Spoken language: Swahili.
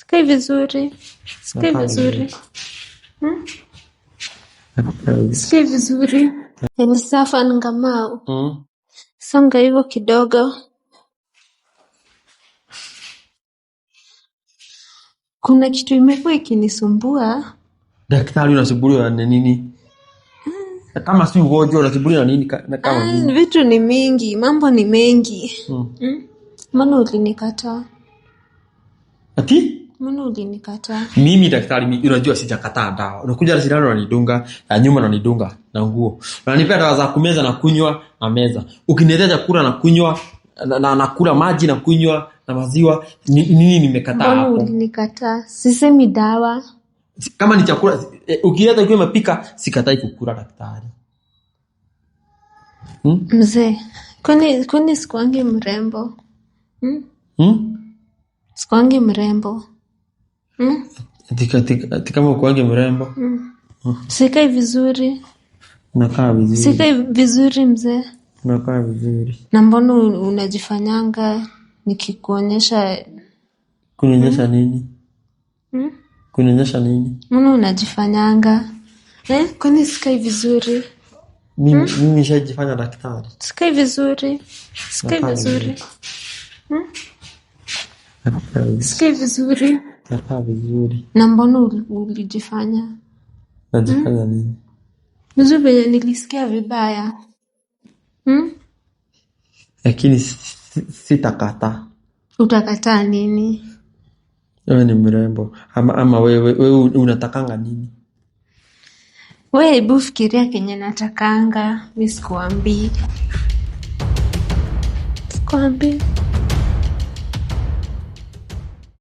Sikai vizuri. Sikai vizuri. Sikai vizuri. Elisafa Ngamau. Songa hivyo kidogo. Kuna kitu imekuwa ikinisumbua. Daktari, unasumbuliwa na nini? Kama si ugonjwa unasumbuliwa na nini kama nini? Vitu ni mingi, mambo ni mengi. Mbona ulinikataa? Ati? Mbona ulinikataa? Mimi daktari, unajua sijakataa dawa. Unakuja na sindano unanidunga, na nyuma unanidunga na nguo. Unanipea dawa za kumeza na kunywa na meza. Ukiniletea chakula na kunywa na nakula maji na kunywa na maziwa, nini nimekataa hapo? Mbona ulinikataa? Sisemi dawa. Kama ni chakula, ukileta ukiwa umepika, sikatai kukula daktari. Mzee, kwani sikuangi mrembo? Sikuangi mrembo. Ati kama ukuangi mrembo? Sikai vizuri. Unakaa vizuri. Sikai vizuri mzee. Unakaa vizuri. Na mbona unajifanyanga nikikuonyesha? Kunionyesha nini? Kunionyesha nini? Mbona unajifanyanga? Kwani sikai vizuri? Mimi nishajifanya daktari. Sikai vizuri. Sikai vizuri. Sikai vizuri. Nakaa vizuri. Na mbona ulijifanya? Najifanya nini? Mzube nilisikia vibaya. Lakini sitakataa. Utakataa nini? Wewe ni mrembo. Ama wewe unatakanga nini? Wewe hebu fikiria kenye natakanga. Mimi sikuambii.